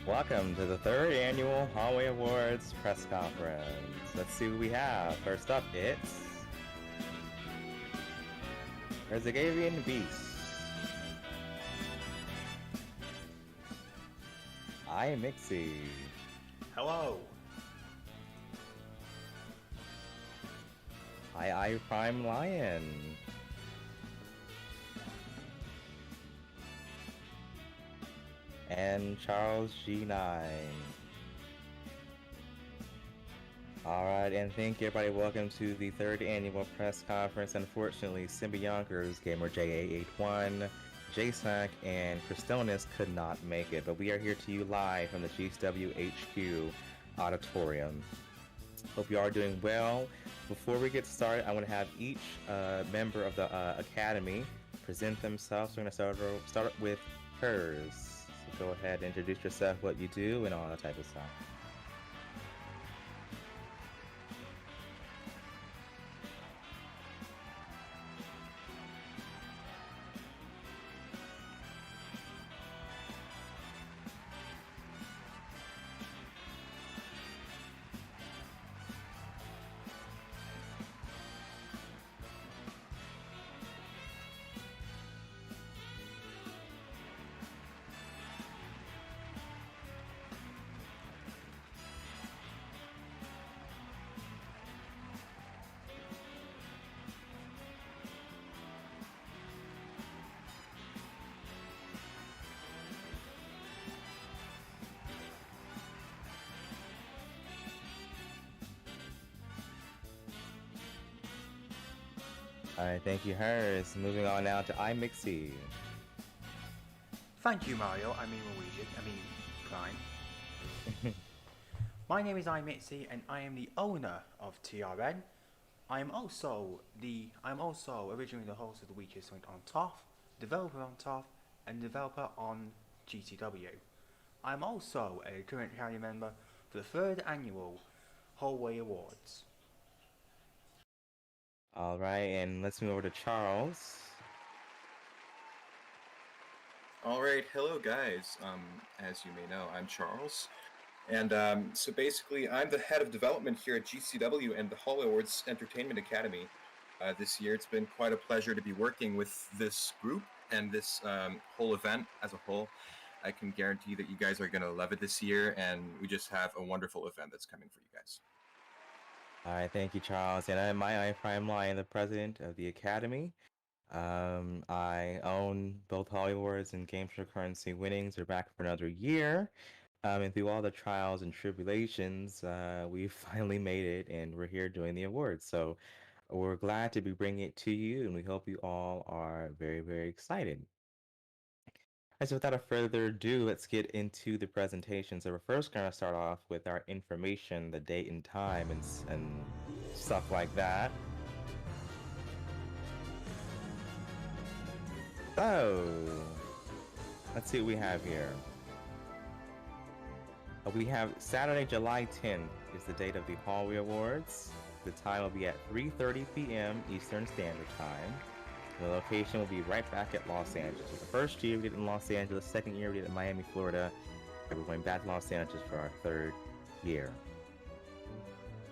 Welcome to the third annual Hallway Awards press conference. Let's see what we have. First up, it's Resigarian Beast. I Mixie. Hello. I Prime Lion. And Charles G9. Alright, and thank you everybody. Welcome to the third annual press conference. Unfortunately, Simba Yonkers, Gamer JA81, JSAC, and Christonis could not make it, but we are here to you live from the GCW HQ auditorium. Hope you are doing well. Before we get started, I want to have each member of the Academy present themselves. We're going to start with hers. So go ahead and introduce yourself, what you do, and all that type of stuff. Alright, thank you, hers. Moving on now to iMixie. Thank you, Mario. Luigi. Prime. My name is iMitzy, and I am the owner of TRN. I am also originally the host of the Weakest Link on TOF, developer on TOF, and developer on GCW. I am also a current Academy member for the third annual Hallway Awards. Alright, and let's move over to Charles. Alright, hello guys. As you may know, I'm Charles. And so basically, I'm the head of development here at GCW and the Hallway Awards Entertainment Academy. This year, it's been quite a pleasure to be working with this group and this whole event as a whole. I can guarantee that you guys are going to love it this year, and we just have a wonderful event that's coming for you guys. Alright, thank you, Charles. And I'm I Prime Lion, the president of the Academy. I own both Hallway Awards and Games for Currency winnings. We're back for another year. And through all the trials and tribulations, we finally made it, and we're here doing the awards. So we're glad to be bringing it to you, and we hope you all are very, very excited. So without further ado, let's get into the presentation. So we're first going to start off with our information, the date and time, and stuff like that. So let's see what we have here. We have Saturday, July 10th is the date of the Hallway Awards. The time will be at 3:30 p.m. Eastern Standard Time. The location will be right back at Los Angeles. So the first year we did it in Los Angeles, second year we did it in Miami, Florida, and we're going back to Los Angeles for our third year.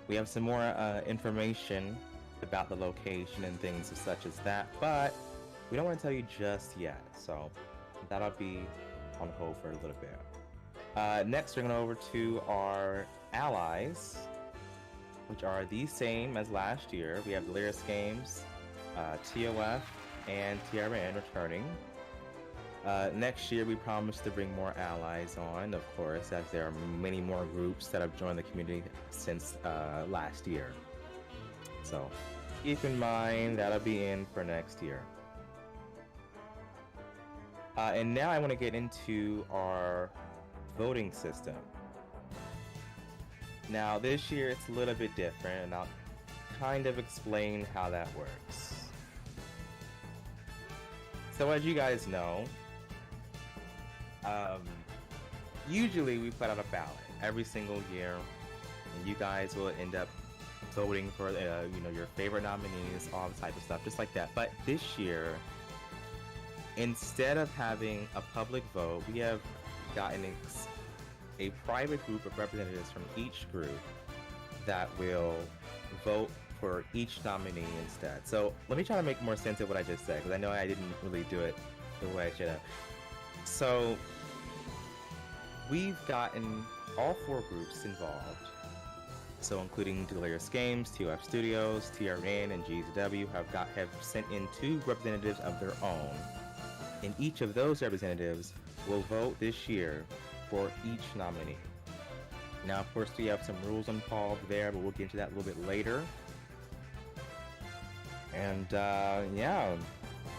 We have some more information about the location and things such as that, but we don't want to tell you just yet, so that'll be on hold for a little bit. Next, we're going over to our allies, which are the same as last year. We have Lyris Games, TOF, and TRN returning. Next year, we promise to bring more allies on, of course, as there are many more groups that have joined the community since last year. So keep in mind, that'll be in for next year. And now I want to get into our voting system. Now, this year it's a little bit different, and I'll kind of explain how that works. So as you guys know, usually we put out a ballot every single year, and you guys will end up voting for your favorite nominees, all the type of stuff, just like that. But this year, instead of having a public vote, we have gotten a private group of representatives from each group that will vote for each nominee instead. So let me try to make more sense of what I just said, because I know I didn't really do it the way I should have. So we've gotten all 4 groups involved. So including Delirious Games, TOF Studios, TRN, and GCW have sent in 2 representatives of their own. And each of those representatives will vote this year for each nominee. Now, of course, we have some rules involved there, but we'll get into that a little bit later. And yeah,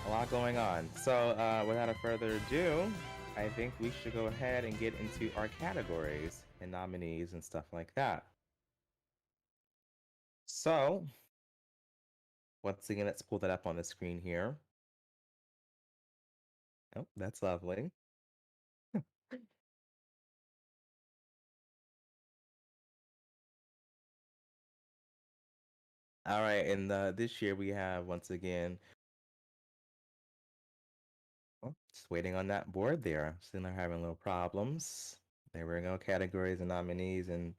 a lot going on. So without further ado, I think we should go ahead and get into our categories and nominees and stuff like that. So once again, let's pull that up on the screen here. Oh, that's lovely. All right, and this year we have, once again, just waiting on that board there. Still they're having little problems. There we go, categories and nominees, and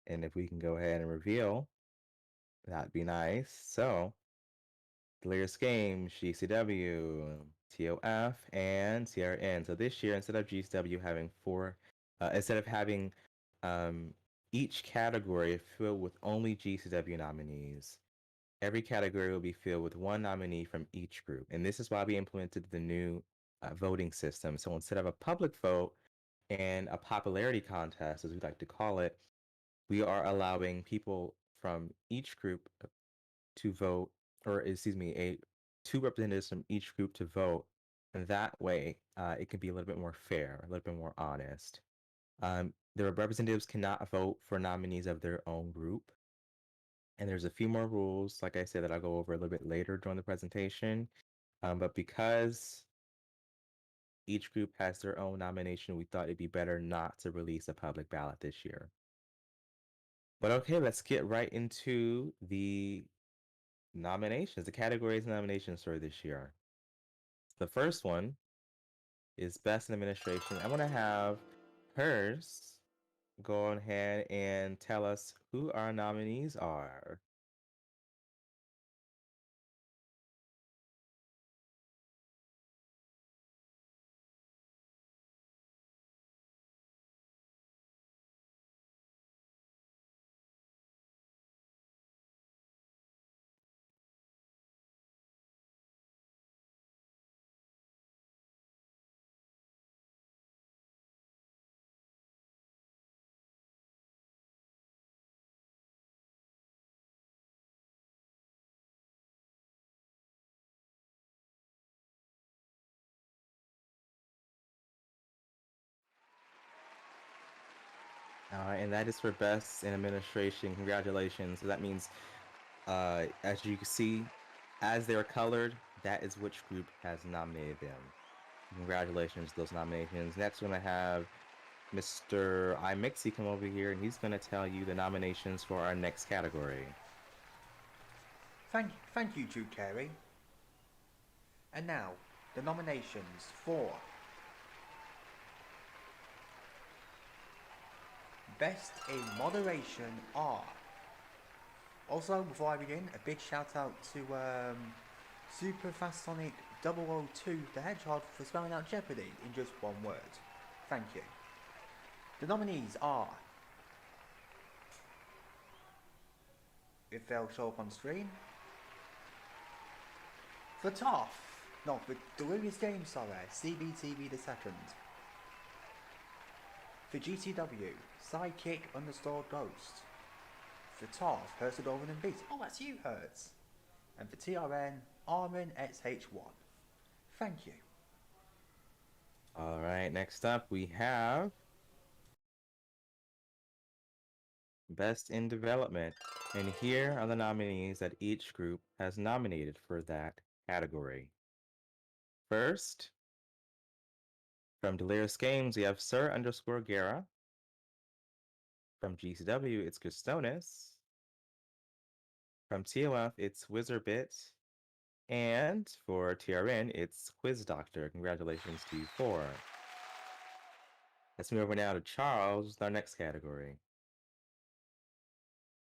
if we can go ahead and reveal, that'd be nice. So, Delirious Games, GCW, TOF, and CRN. So this year, instead of GCW having 4, instead of having each category filled with only GCW nominees, every category will be filled with 1 nominee from each group. And this is why we implemented the new voting system. So instead of a public vote and a popularity contest, as we like to call it, we are allowing people from each group to vote, or excuse me, 2 representatives from each group to vote. And that way, it can be a little bit more fair, a little bit more honest. The representatives cannot vote for nominees of their own group. And there's a few more rules, like I said, that I'll go over a little bit later during the presentation. But because each group has their own nomination, we thought it'd be better not to release a public ballot this year. But okay, let's get right into the nominations, the categories and nominations for this year. The first one is Best in Administration. I want to have hers go ahead and tell us who our nominees are. And that is for Best in Administration. Congratulations. So that means, as you can see, as they're colored, that is which group has nominated them. Congratulations to those nominations. Next, we're going to have Mr. iMixie come over here, and he's going to tell you the nominations for our next category. Thank you, Jude Carey. And now, the nominations for Best in Moderation are... Also, before I begin, a big shout out to Super Fast Sonic 002 the Hedgehog for spelling out Jeopardy in just 1 word. Thank you. The nominees are... if they'll show up on screen... For TOF, no, for Delirious Games, sorry, CBTV the Second. For GCW, Sidekick _ Ghost. For TOF, Herzedoven and Beats. Oh, that's you, Hertz. And for TRN, Armin XH1. Thank you. All right, next up we have Best in Development. And here are the nominees that each group has nominated for that category. First, from Delirious Games, we have Sir _ Guerra. From GCW, it's Gustonis. From TOF, it's Wizardbit. And for TRN, it's Quiz Doctor. Congratulations to you 4. Let's move over now to Charles with our next category.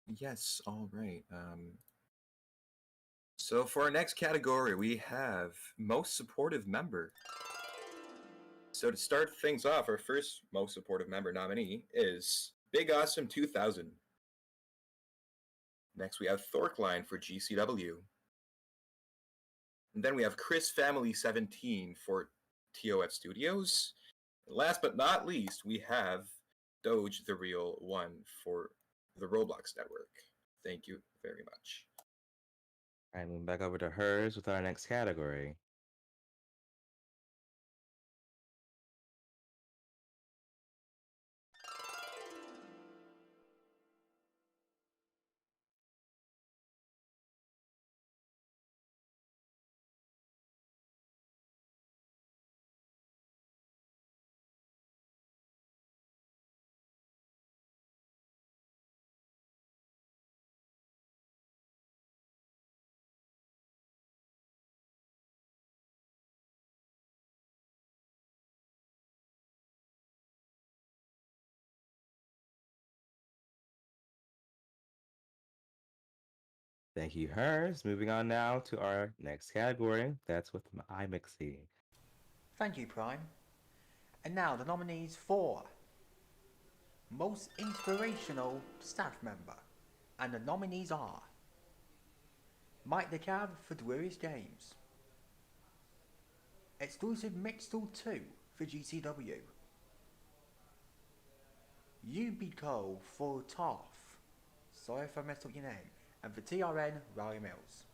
Yes, all right. So for our next category, we have most supportive member. So to start things off, our first most supportive member nominee is Big Awesome 2000. Next, we have Thorkline for GCW. And then we have Chris Family 17 for TOF Studios. And last but not least, we have Doge the Real One for the Roblox Network. Thank you very much. All right, moving back over to hers with our next category. Thank you, hers. Moving on now to our next category. That's with iMixie. Thank you, Prime. And now the nominees for Most Inspirational Staff Member. And the nominees are Mike the Cab for Delirious Games, Exclusive Mixtool 2 for GCW, Ubico for TOF, sorry if I messed up your name, and for TRN, Riley Mills.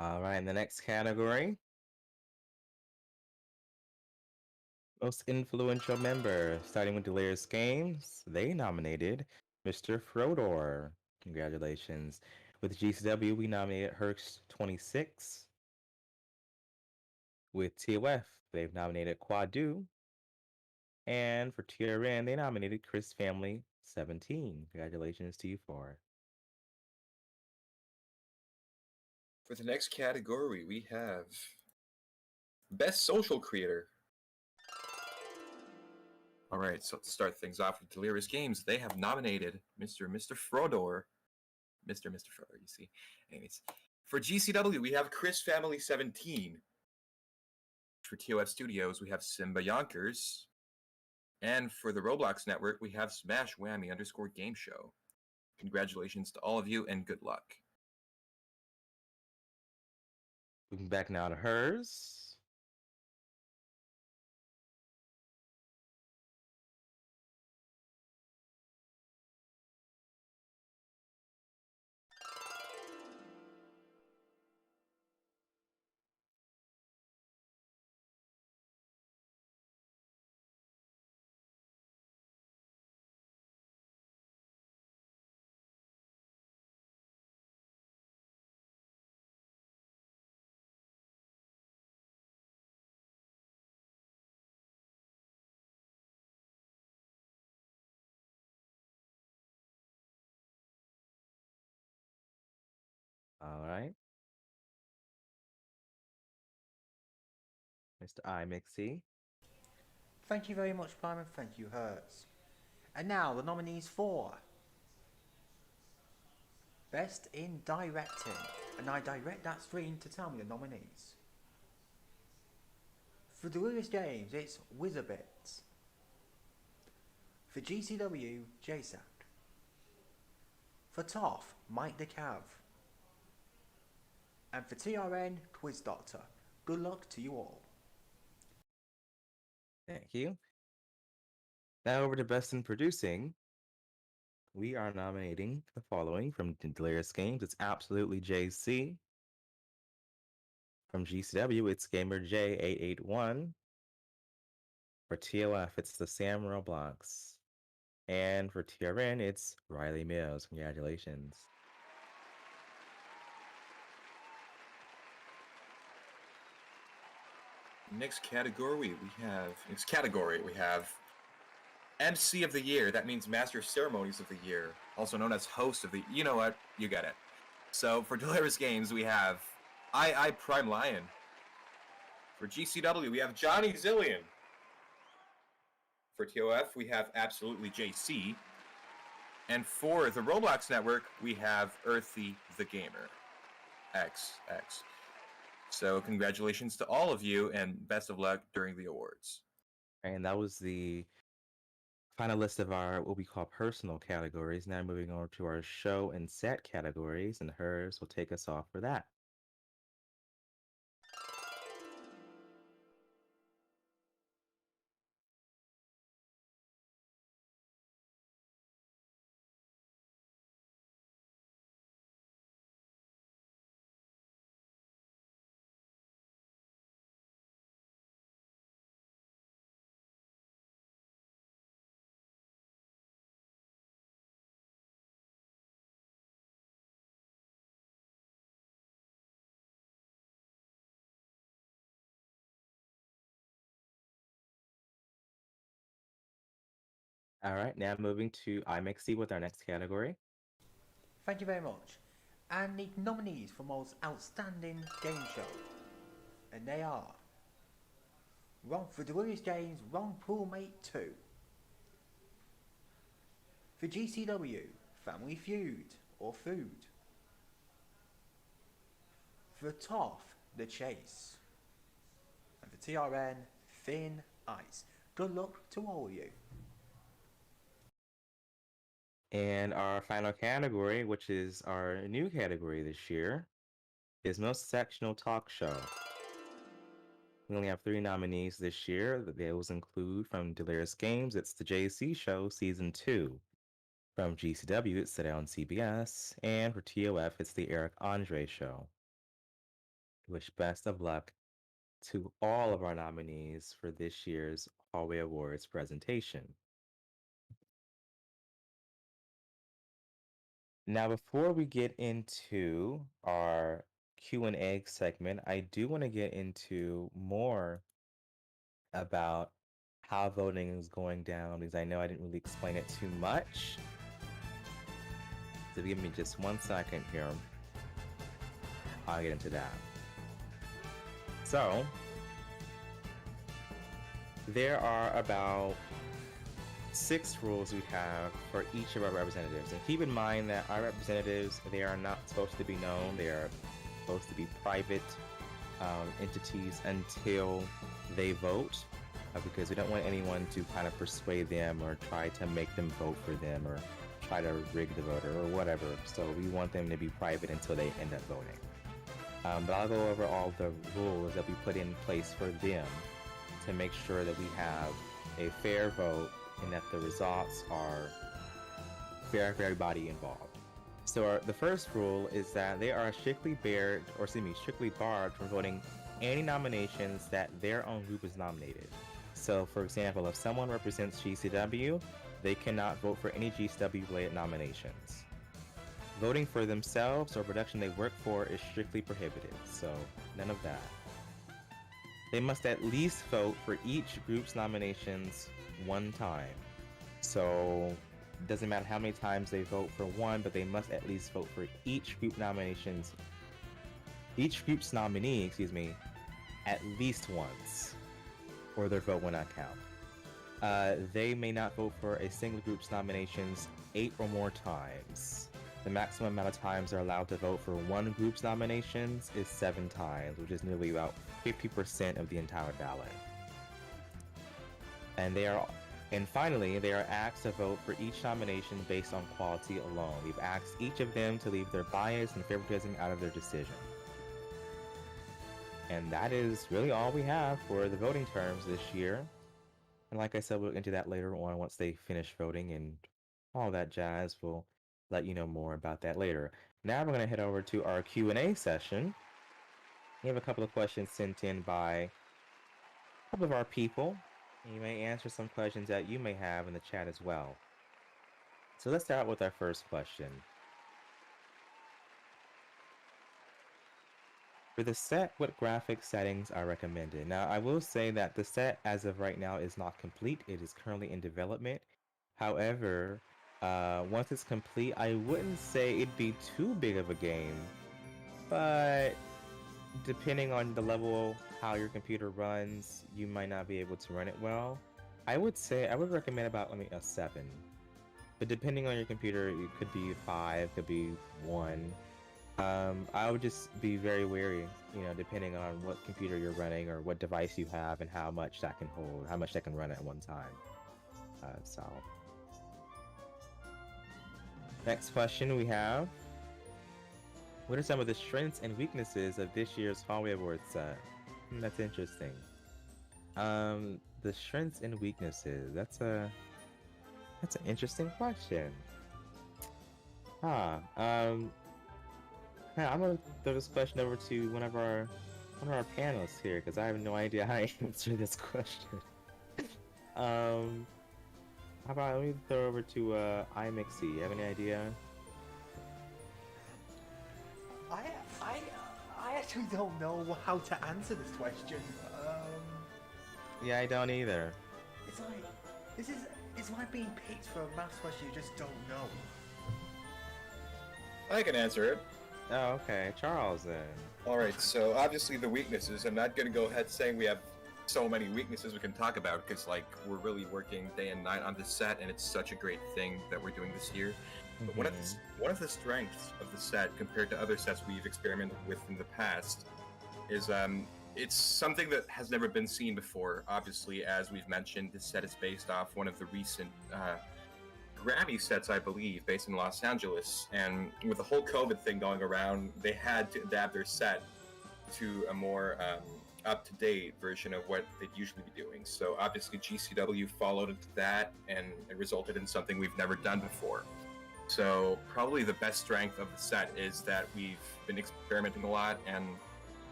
All right, in the next category, most influential member, starting with Delirious Games, they nominated Mr. Frodor. Congratulations. With GCW, we nominated Hurst26. With TOF, they've nominated Quadu. And for TRN, they nominated Chris Family 17. Congratulations to you four. For the next category, we have Best Social Creator. All right, so to start things off with Delirious Games, they have nominated Mr. Frodor. Mr. Frodor, you see. Anyways, for GCW, we have Chris Family 17. For TOF Studios, we have Simba Yonkers. And for the Roblox Network, we have Smash Whammy _ Game Show. Congratulations to all of you and good luck. Moving back now to hers. All right. Mr. iMixie. Thank you very much, Prime, and thank you, Hertz. And now the nominees for Best in Directing. And I direct that screen to tell me the nominees. For Delirious Games, it's Wizerbits. For GCW, JSAC. For TOF, Mike the Cav. And for TRN, Quiz Doctor. Good luck to you all. Thank you. Now over to Best in Producing. We are nominating the following from Delirious Games. It's Absolutely JC. From GCW, it's Gamer J881. For TOF, it's the Sam Roblox. And for TRN, it's Riley Mills. Congratulations. Next category we have MC of the Year. That means Master of Ceremonies of the Year, also known as Host of the. You know what? You get it. So for Delirious Games, we have I Prime Lion. For GCW, we have Johnny Zillion. For TOF, we have Absolutely JC. And for the Roblox network, we have Earthy the Gamer. XX. So congratulations to all of you, and best of luck during the awards. And that was the final list of our what we call personal categories. Now moving on to our show and set categories, and hers will take us off for that. All right, now moving to IMXC with our next category. Thank you very much. And the nominees for most outstanding game show, and they are for Delirious Games, Wrong Poolmate 2. For GCW, Family Feud or Food. For TOF, The Chase. And for TRN, Thin Ice. Good luck to all of you. And our final category, which is our new category this year, is Most Sectional Talk Show. We only have 3 nominees this year. Those include from Delirious Games, it's the JC Show Season 2. From GCW, it's Today on CBS. And for TOF, it's the Eric Andre Show. Wish best of luck to all of our nominees for this year's Hallway Awards presentation. Now, before we get into our Q&A segment, I do want to get into more about how voting is going down, because I know I didn't really explain it too much. So give me just 1 second here. I'll get into that. So, there are about 6 rules we have for each of our representatives. And keep in mind that our representatives, they are not supposed to be known. They are supposed to be private entities until they vote, because we don't want anyone to kind of persuade them or try to make them vote for them or try to rig the voter or whatever. So we want them to be private until they end up voting. But I'll go over all the rules that we put in place for them to make sure that we have a fair vote and that the results are fair for everybody involved. So the first rule is that they are strictly barred from voting any nominations that their own group is nominated. So, for example, if someone represents GCW, they cannot vote for any GCW-related nominations. Voting for themselves or production they work for is strictly prohibited, so none of that. They must at least vote for each group's nominations 1 time. So it doesn't matter how many times they vote for one, but they must at least vote for each group's nominee, at least once, or their vote will not count. They may not vote for a single group's nominations 8 or more times. The maximum amount of times they're allowed to vote for one group's nominations is 7 times, which is nearly about 50% of the entire ballot. And finally, they are asked to vote for each nomination based on quality alone. We've asked each of them to leave their bias and favoritism out of their decision. And that is really all we have for the voting terms this year. And like I said, we'll get into that later on once they finish voting and all that jazz. We'll let you know more about that later. Now we're going to head over to our Q&A session. We have a couple of questions sent in by a couple of our people. You may answer some questions that you may have in the chat as well. So let's start with our first question. For the set, what graphic settings are recommended? Now, I will say that the set as of right now is not complete. It is currently in development. However, once it's complete, I wouldn't say it'd be too big of a game, but depending on the level how your computer runs, you might not be able to run it well. I would say I would recommend about a 7. But depending on your computer, it could be 5, could be 1. I would just be very wary, depending on what computer you're running or what device you have and how much that can hold, how much that can run at one time. So, next question we have: what are some of the strengths and weaknesses of this year's Hallway Awards set? That's interesting. The strengths and weaknesses. That's an interesting question. Huh. Yeah, I'm gonna throw this question over to one of our panelists here because I have no idea how to answer this question. um, how about let me throw over to iMixie. You have any idea? I, I, I actually don't know how to answer this question. Yeah, I don't either. It's like it's like being picked for a maths question you just don't know. I can answer it. Oh, okay, Charles then. All right, so obviously the weaknesses. I'm not going to go ahead saying we have so many weaknesses we can talk about because like we're really working day and night on this set, and it's such a great thing that we're doing this year. But one of the strengths of the set compared to other sets we've experimented with in the past is it's something that has never been seen before. Obviously, as we've mentioned, this set is based off one of the recent Grammy sets, I believe, based in Los Angeles. And with the whole COVID thing going around, they had to adapt their set to a more up-to-date version of what they'd usually be doing. So obviously GCW followed into that, and it resulted in something we've never done before. So probably the best strength of the set is that we've been experimenting a lot, and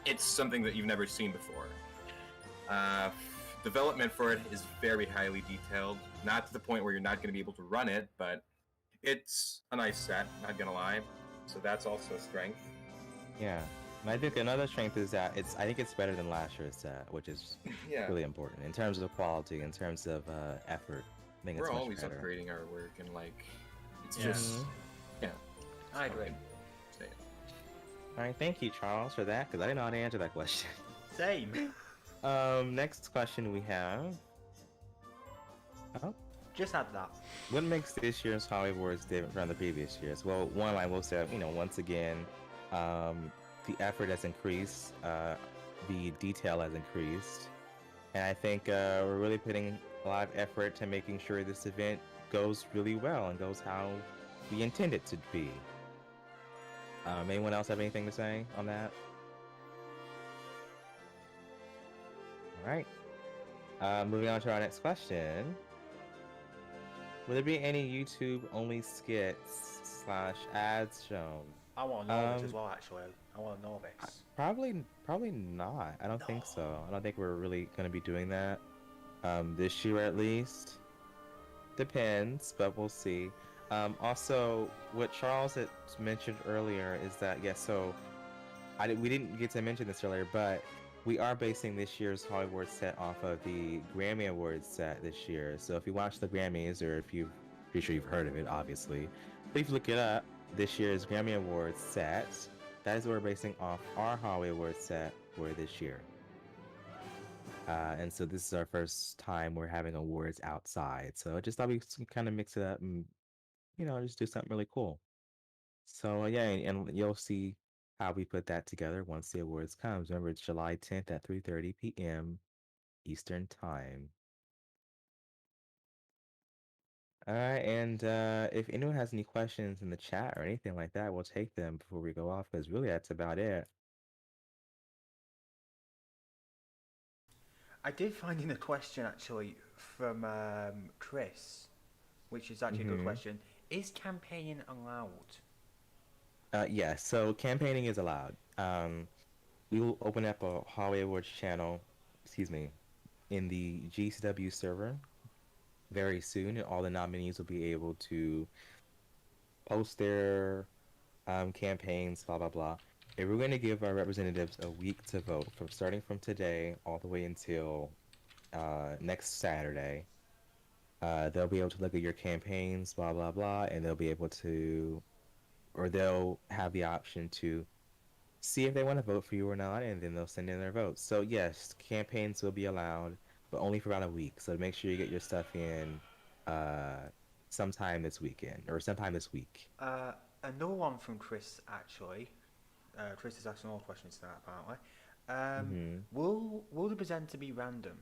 it's something that you've never seen before. Development for it is very highly detailed, not to the point where you're not going to be able to run it, but it's a nice set, not gonna lie. So that's also a strength. Yeah. And I think another strength is that I think it's better than last year's set, which is Yeah, really important in terms of quality, in terms of effort. I think we're it's much always better. upgrading our work, and like, it's Yeah. just, yeah. I agree. Say it. All right, thank you, Charles, for that, because I didn't know how to answer that question. Same. Next question we have. Oh, Just add that. what makes this year's Hollywood Awards different from the previous years? Well, one, I will say, once again, the effort has increased, the detail has increased, and I think we're really putting a lot of effort to making sure this event goes really well and goes how we intend it to be. Anyone else have anything to say on that? All right. Moving on to our next question. Will there be any YouTube-only skits / ads shown? I want to know this Um, as well, actually. I want to know this. Probably not. I don't think so. I don't think we're really gonna be doing that. This year at least. Depends, but we'll see. Also, what Charles had mentioned earlier is that yes, so we didn't get to mention this earlier, but we are basing this year's Hollywood set off of the Grammy Awards set this year. So if you watch the Grammys, or if you've pretty sure you've heard of it, obviously, please look it up. This year's Grammy Awards set. That is what we're basing off our Hollywood set for this year. And so this is our first time we're having awards outside. So I just thought we could kind of mix it up and just do something really cool. So yeah, and you'll see how we put that together once the awards comes. Remember, it's July 10th at 3:30 p.m. Eastern Time. All right, and if anyone has any questions in the chat or anything like that, we'll take them before we go off, because really that's about it. I did find in a question, actually, from Chris, which is actually a good Mm-hmm. question. Is campaigning allowed? Yeah, so campaigning is allowed. We will open up a Hallway Awards channel, excuse me, in the GCW server very soon, and all the nominees will be able to post their campaigns, blah blah blah. And we're going to give our representatives a week to vote, from starting from today all the way until next Saturday. They'll be able to look at your campaigns, blah blah blah, and they'll be able to, or they'll have the option to see if they want to vote for you or not, and then they'll send in their votes. So yes, campaigns will be allowed, but only for about a week. So make sure you get your stuff in sometime this weekend or sometime this week. Another one from Chris actually. Chris is asking all questions tonight apparently. Will the presenter be random?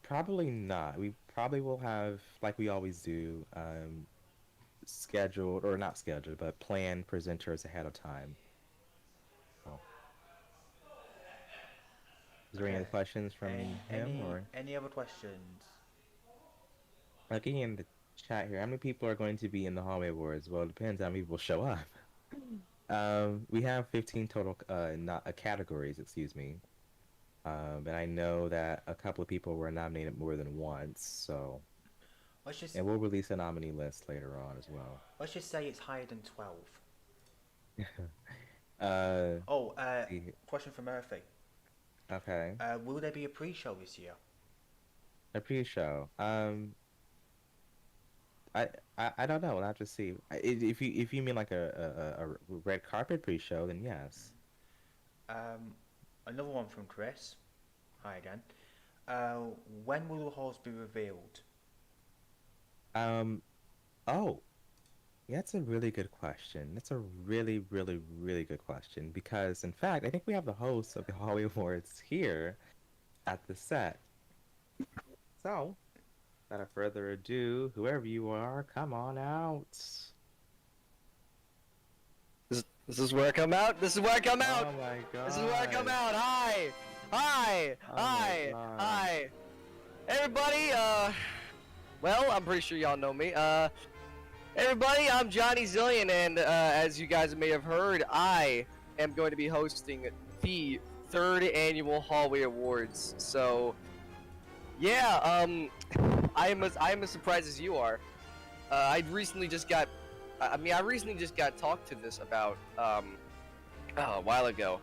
Probably not. We probably will have, like we always do, scheduled or not scheduled, but planned presenters ahead of time. Oh. Is there any other questions from him or any other questions? looking in the chat here? How many people are going to be in the hallway awards? Well, it depends how many people show up. We have 15 total categories, excuse me. And I know that a couple of people were nominated more than once, so. And we'll release a nominee list later on as well. Let's just say it's higher than 12. Question from Murphy. Okay. Will there be a pre-show this year? A pre-show. I don't know. We'll have to see. If you mean like a red carpet pre-show, then yes. Another one from Chris. Hi again. When will the halls be revealed? Oh, that's a really good question. That's a really, really, really good question because, in fact, I think we have the hosts of the Hallway Awards here at the set. So, without further ado, whoever you are, come on out. This is where I come out. This is where I come out. Oh my god. This is where I come out. Hi. Hi. Oh Hi. my God. Hi. Everybody, well, I'm pretty sure y'all know me. Everybody, I'm Johnny Zillion, and as you guys may have heard, I am going to be hosting the 3rd annual Hallway Awards. So, yeah, I am as surprised as you are. I recently just got talked to this about a while ago,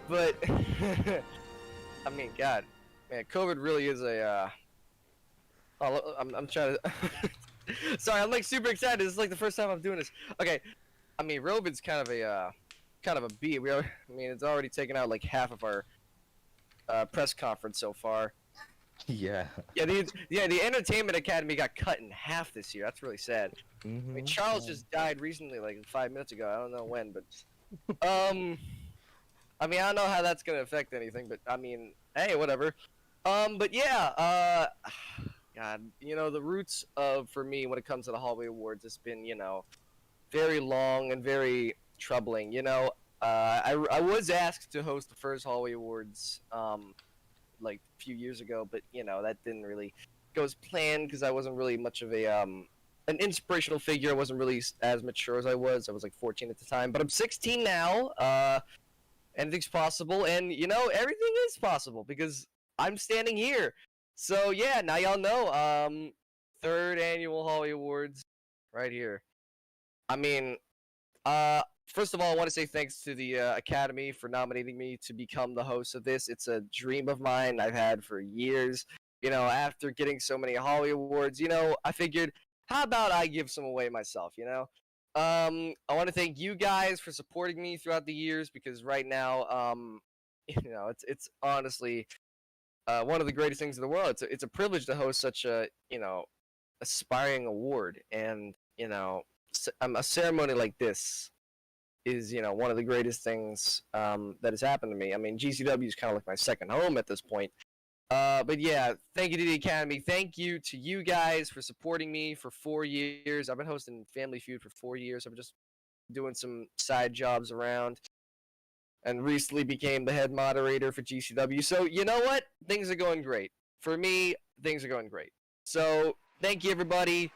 but I mean, God, man, COVID really is a. I'm trying to. Sorry, I'm like super excited. This is like the first time I'm doing this. Okay, I mean, Robin's kind of a beat. I mean, it's already taken out like half of our press conference so far. Yeah. Yeah, the Entertainment Academy got cut in half this year. That's really sad. Mm-hmm. I mean, Charles just died recently, like 5 minutes ago. I don't know when, but I mean, I don't know how that's gonna affect anything, but I mean, hey, whatever. But yeah, God, you know, the roots of, for me, when it comes to the Hallway Awards, it's been, you know, very long and very troubling. You know, I was asked to host the first Hallway Awards, like a few years ago, but you know, that didn't really go as planned because I wasn't really much of a an inspirational figure. I wasn't really as mature as I was. I was like 14 at the time, but I'm 16 now. Anything's possible, and you know, everything is possible because I'm standing here. So yeah, now y'all know. 3rd annual Hallway Awards, right here. I mean, first of all, I want to say thanks to the Academy for nominating me to become the host of this. It's a dream of mine I've had for years. You know, after getting so many Hallway Awards, you know, I figured, how about I give some away myself, you know? I want to thank you guys for supporting me throughout the years because right now, you know, it's honestly one of the greatest things in the world. It's a privilege to host such a, you know, aspiring award, and you know, a ceremony like this is, you know, one of the greatest things that has happened to me. I mean, GCW is kind of like my second home at this point. But yeah, thank you to the Academy. Thank you to you guys for supporting me for 4 years. I've been hosting Family Feud for 4 years. I'm just doing some side jobs around, and recently became the head moderator for GCW. So you know what? Things are going great. For me, things are going great. So thank you, everybody.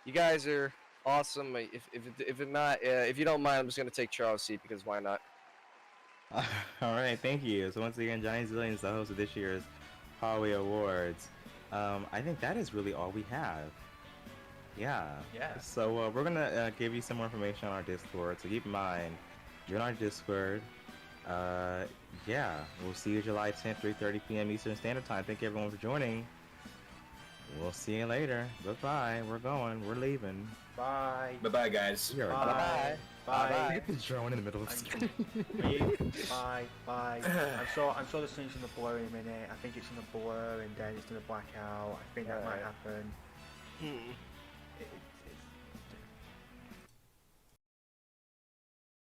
You guys are awesome. If you don't mind, I'm just gonna take Charles' seat because why not? All right, thank you. So once again, Johnny Zillion is the host of this year's Hallway Awards. I think that is really all we have. Yeah. Yeah. So we're gonna give you some more information on our Discord. So keep in mind, join our Discord. Yeah, we'll see you July 10th, 3:30 p.m. Eastern Standard Time. Thank you everyone for joining. We'll see you later. Goodbye. We're going. We're leaving. Bye. Bye-bye, guys. You're Bye. Bye. Bye. Get the drone in the middle of the screen. Leave. Bye. Bye. I'm sure the screen's gonna blur in a minute. I think it's gonna blur and then it's gonna black out. I think that might Alright. happen. Hmm.